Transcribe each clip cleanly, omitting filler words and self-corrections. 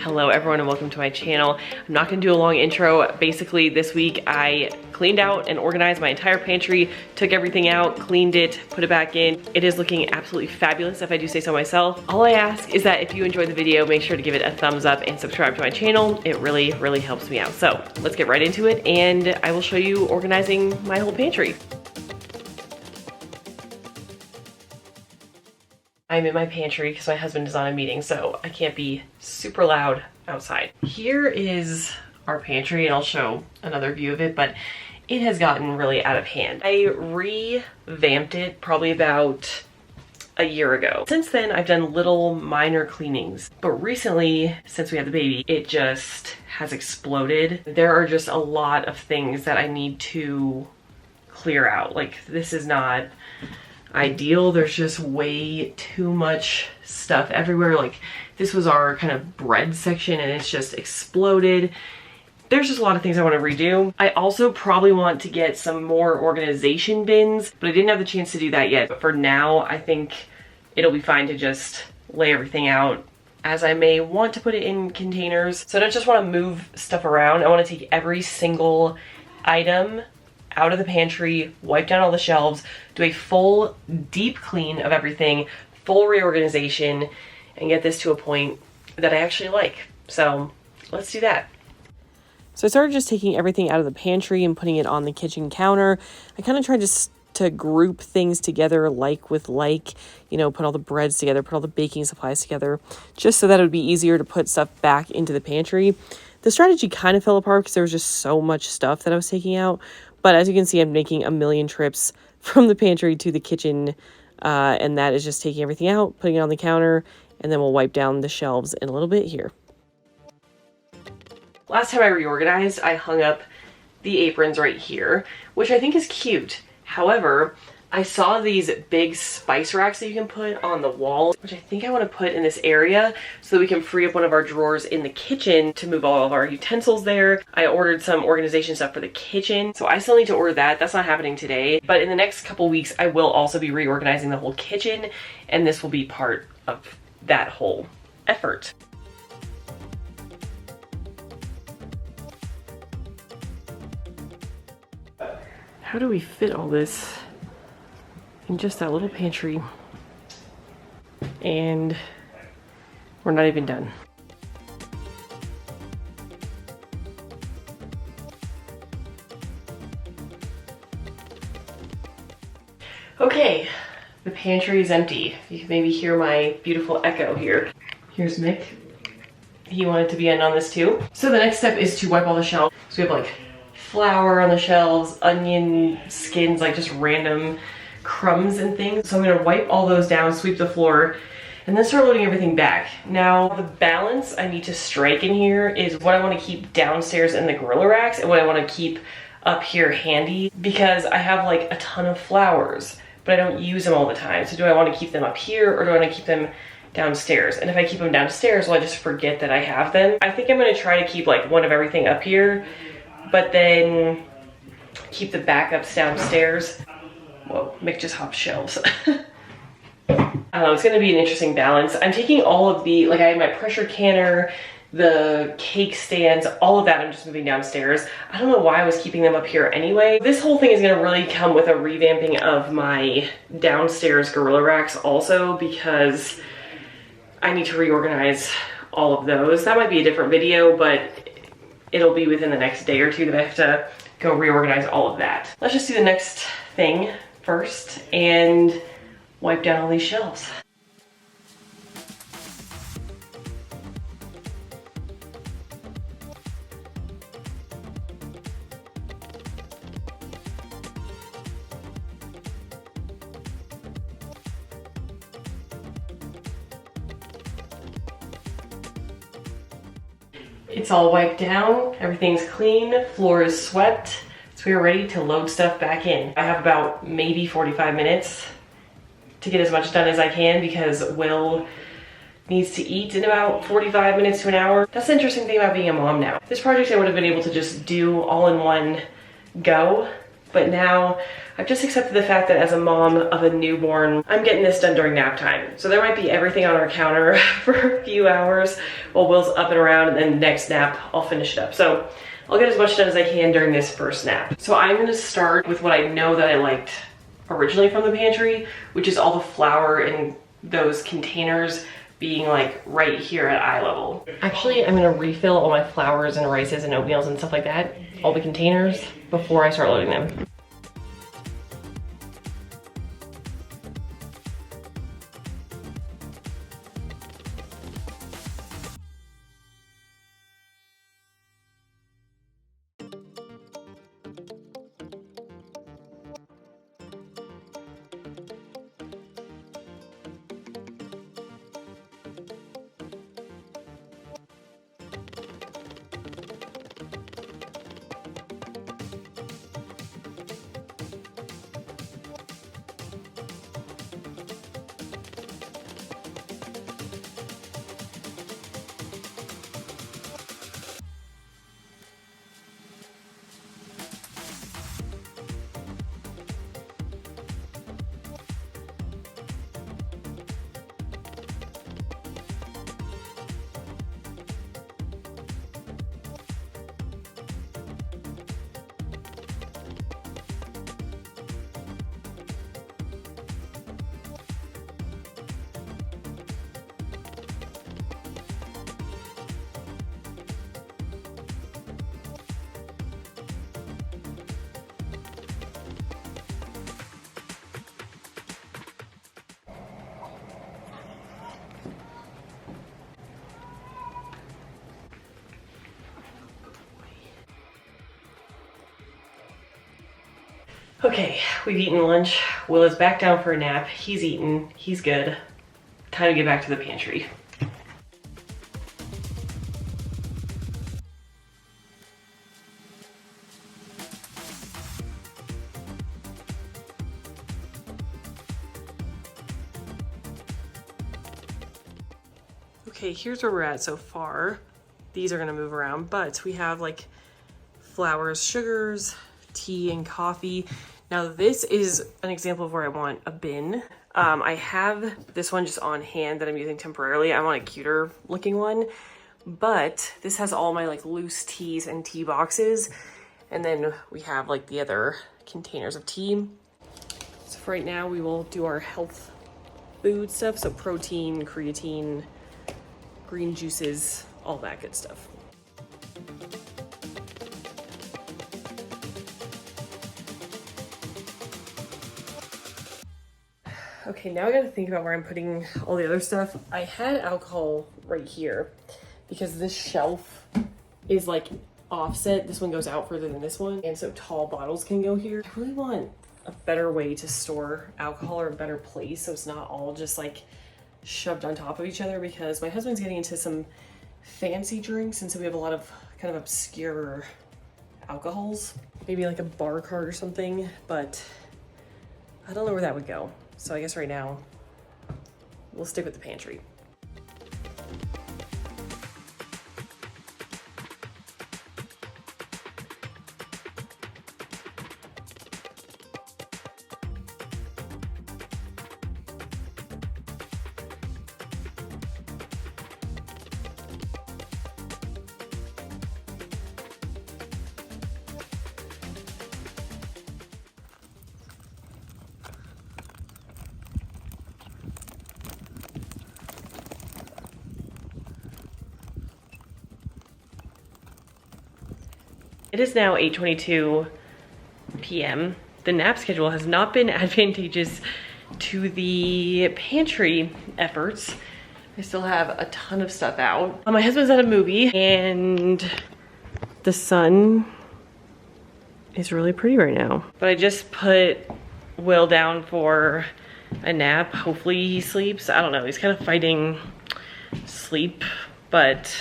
Hello everyone and welcome to my channel. I'm not gonna do a long intro. Basically this week I cleaned out and organized my entire pantry, took everything out, cleaned it, put it back in. It is looking absolutely fabulous if I do say so myself. All I ask is that if you enjoyed the video, make sure to give it a thumbs up and subscribe to my channel. It really helps me out. So let's get right into it and I will show you organizing my whole pantry. I'm in my pantry because my husband is on a meeting, so I can't be super loud outside. Here is our pantry, and I'll show another view of it, but it has gotten really out of hand. I revamped it probably about a year ago. Since then, I've done little minor cleanings, but recently, since we had the baby, it just has exploded. There are just a lot of things that I need to clear out. Like, this is not ideal. There's just way too much stuff everywhere. Like, this was our kind of bread section and it's just exploded. There's just a lot of things I want to redo. I also probably want to get some more organization bins, but I didn't have the chance to do that yet. But for now, I think it'll be fine to just lay everything out, as I may want to put it in containers. So I don't just want to move stuff around. I want to take every single item out of the pantry, wipe down all the shelves, do a full deep clean of everything, full reorganization, and get this to a point that I actually like. So let's do that. So I started just taking everything out of the pantry and putting it on the kitchen counter. I kind of tried to group things together like with like, you know, put all the breads together, put all the baking supplies together, just so that it would be easier to put stuff back into the pantry. The strategy kind of fell apart because there was just so much stuff that I was taking out. But as you can see, I'm making a million trips from the pantry to the kitchen, and that is just taking everything out, putting it on the counter, and then we'll wipe down the shelves in a little bit here. Last time I reorganized, I hung up the aprons right here, which I think is cute. However, I saw these big spice racks that you can put on the wall, which I think I want to put in this area so that we can free up one of our drawers in the kitchen to move all of our utensils there. I ordered some organization stuff for the kitchen, so I still need to order that. That's not happening today, but in the next couple weeks, I will also be reorganizing the whole kitchen, and this will be part of that whole effort. How do we fit all this in just that little pantry? And we're not even done. Okay, the pantry is empty. You can maybe hear my beautiful echo here. Here's Mick. He wanted to be in on this too. So the next step is to wipe all the shelves. So we have like flour on the shelves, onion skins, like just random crumbs and things. So I'm gonna wipe all those down, sweep the floor, and then start loading everything back. Now, the balance I need to strike in here is what I wanna keep downstairs in the gorilla racks and what I wanna keep up here handy, because I have like a ton of flowers, but I don't use them all the time. So do I wanna keep them up here or do I wanna keep them downstairs? And if I keep them downstairs, will I just forget that I have them? I think I'm gonna try to keep like one of everything up here, but then keep the backups downstairs. Whoa, Mick just hopped shelves. I don't know, it's gonna be an interesting balance. I'm taking all of the, like I have my pressure canner, the cake stands, all of that I'm just moving downstairs. I don't know why I was keeping them up here anyway. This whole thing is gonna really come with a revamping of my downstairs gorilla racks also, because I need to reorganize all of those. That might be a different video, but it'll be within the next day or two that I have to go reorganize all of that. Let's just do the next thing first and wipe down all these shelves. It's all wiped down, everything's clean, floor is swept, so we are ready to load stuff back in. I have about maybe 45 minutes to get as much done as I can because Will needs to eat in about 45 minutes to an hour. That's the interesting thing about being a mom now. This project I would have been able to just do all in one go, but now I've just accepted the fact that as a mom of a newborn, I'm getting this done during nap time. So there might be everything on our counter for a few hours while Will's up and around, and then next nap, I'll finish it up. So I'll get as much done as I can during this first nap. So I'm gonna start with what I know that I liked originally from the pantry, which is all the flour in those containers being like right here at eye level. Actually, I'm gonna refill all my flours and rices and oatmeals and stuff like that, all the containers, before I start loading them. Okay, we've eaten lunch. Will is back down for a nap. He's eaten, he's good. Time to get back to the pantry. Okay, here's where we're at so far. These are gonna move around, but we have like flours, sugars, tea, and coffee. Now this is an example of where I want a bin. I have this one just on hand that I'm using temporarily. I want a cuter looking one, but this has all my like loose teas and tea boxes. And then we have like the other containers of tea. So for right now, we will do our health food stuff. So protein, creatine, green juices, all that good stuff. Okay, now I gotta think about where I'm putting all the other stuff. I had alcohol right here because this shelf is like offset. This one goes out further than this one, and so tall bottles can go here. I really want a better way to store alcohol, or a better place, so it's not all just like shoved on top of each other, because my husband's getting into some fancy drinks, and so we have a lot of kind of obscure alcohols. Maybe like a bar cart or something, but I don't know where that would go. So I guess right now we'll stick with the pantry. It is now 8:22 p.m. The nap schedule has not been advantageous to the pantry efforts. I still have a ton of stuff out. My husband's at a movie, and the sun is really pretty right now. But I just put Will down for a nap. Hopefully he sleeps. I don't know, he's kind of fighting sleep, but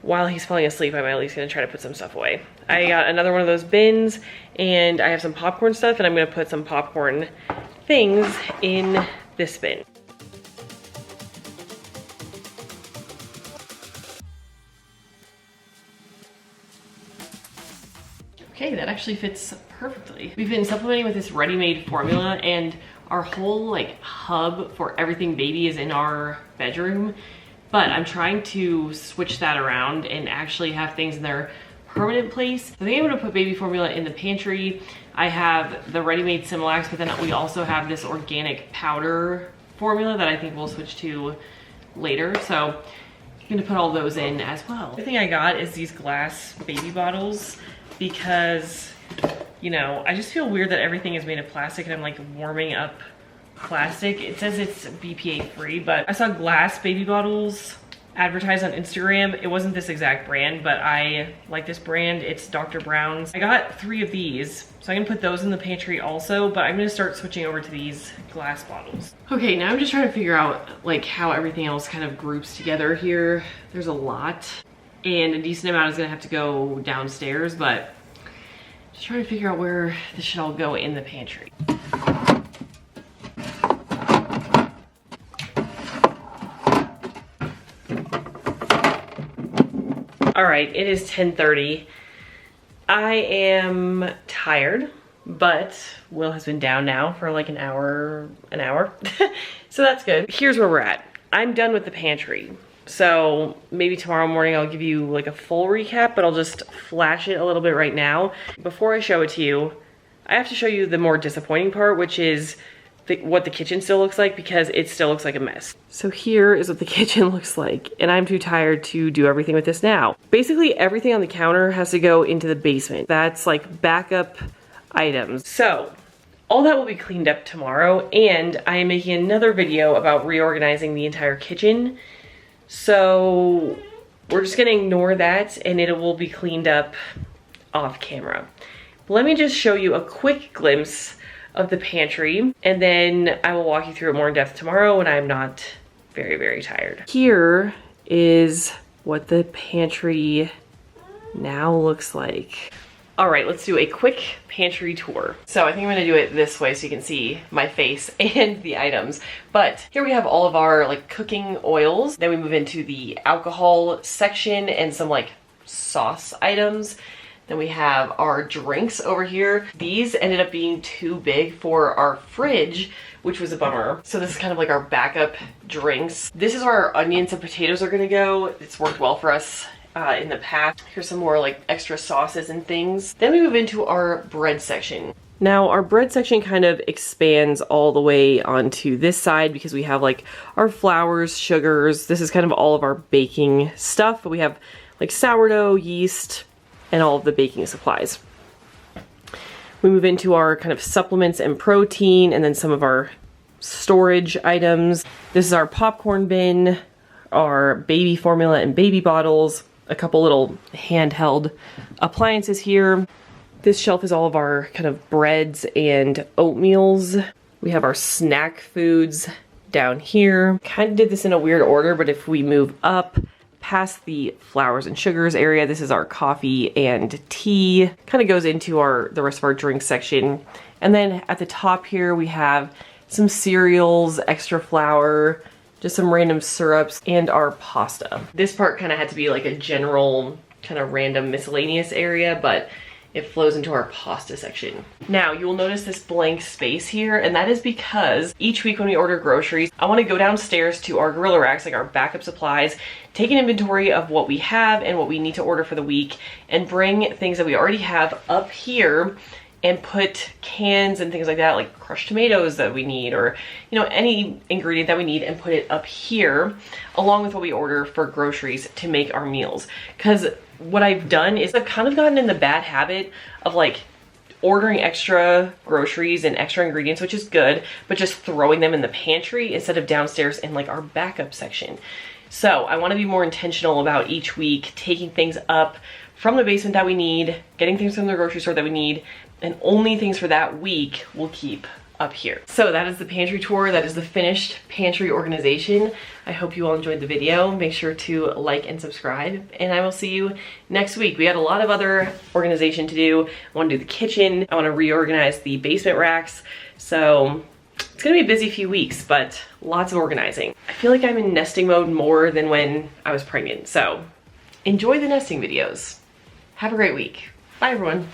while he's falling asleep, I'm at least gonna try to put some stuff away. I got another one of those bins, and I have some popcorn stuff, and I'm gonna put some popcorn things in this bin. Okay, that actually fits perfectly. We've been supplementing with this ready-made formula, and our whole like hub for everything baby is in our bedroom, but I'm trying to switch that around and actually have things in their permanent place. I think I'm gonna put baby formula in the pantry. I have the ready-made Similac, but then we also have this organic powder formula that I think we'll switch to later. So I'm gonna put all those in as well. The thing I got is these glass baby bottles because, you know, I just feel weird that everything is made of plastic and I'm like warming up plastic. It says it's BPA free, but I saw glass baby bottles advertised on Instagram. It wasn't this exact brand, but I like this brand. It's Dr. Brown's. I got 3 of these, so I'm gonna put those in the pantry also, but I'm gonna start switching over to these glass bottles. Okay, now I'm just trying to figure out like how everything else kind of groups together here. There's a lot, and a decent amount is gonna have to go downstairs, but just trying to figure out where this should all go in the pantry. All right, it is 10:30. I am tired, but Will has been down now for like an hour. So that's good. Here's where we're at. I'm done with the pantry. So maybe tomorrow morning I'll give you like a full recap, but I'll just flash it a little bit right now. Before I show it to you, I have to show you the more disappointing part, which is what the kitchen still looks like, because it still looks like a mess. So here is what the kitchen looks like, and I'm too tired to do everything with this now. Basically everything on the counter has to go into the basement. That's like backup items. So all that will be cleaned up tomorrow, and I am making another video about reorganizing the entire kitchen. So we're just gonna ignore that and it will be cleaned up off camera. Let me just show you a quick glimpse of the pantry, and then I will walk you through it more in depth tomorrow when I'm not very, very tired. Here is what the pantry now looks like. All right, let's do a quick pantry tour. So I think I'm gonna do it this way so you can see my face and the items. But here we have all of our like cooking oils. Then we move into the alcohol section and some like sauce items. Then we have our drinks over here. These ended up being too big for our fridge, which was a bummer. So this is kind of like our backup drinks. This is where our onions and potatoes are gonna go. It's worked well for us in the past. Here's some more like extra sauces and things. Then we move into our bread section. Now our bread section kind of expands all the way onto this side because we have like our flours, sugars. This is kind of all of our baking stuff. But we have like sourdough, yeast, and all of the baking supplies. We move into our kind of supplements and protein, and then some of our storage items. This is our popcorn bin, our baby formula and baby bottles, a couple little handheld appliances here. This shelf is all of our kind of breads and oatmeals. We have our snack foods down here. Kind of did this in a weird order, but if we move up past the flours and sugars area, this is our coffee and tea. Kind of goes into the rest of our drink section. And then at the top here we have some cereals, extra flour, just some random syrups, and our pasta. This part kind of had to be like a general kind of random miscellaneous area, but it flows into our pasta section. Now you will notice this blank space here, and that is because each week when we order groceries, I want to go downstairs to our gorilla racks, like our backup supplies, take an inventory of what we have and what we need to order for the week, and bring things that we already have up here and put cans and things like that, like crushed tomatoes that we need, or you know, any ingredient that we need, and put it up here along with what we order for groceries to make our meals. Because what I've done is I've kind of gotten in the bad habit of like ordering extra groceries and extra ingredients, which is good, but just throwing them in the pantry instead of downstairs in like our backup section. So I want to be more intentional about each week taking things up from the basement that we need, getting things from the grocery store that we need, and only things for that week we'll keep up here. So that is the pantry tour. That is the finished pantry organization. I hope you all enjoyed the video. Make sure to like and subscribe, and I will see you next week. We had a lot of other organization to do. I want to do the kitchen. I want to reorganize the basement racks. So it's gonna be a busy few weeks, but lots of organizing. I feel like I'm in nesting mode more than when I was pregnant. So enjoy the nesting videos. Have a great week. Bye everyone.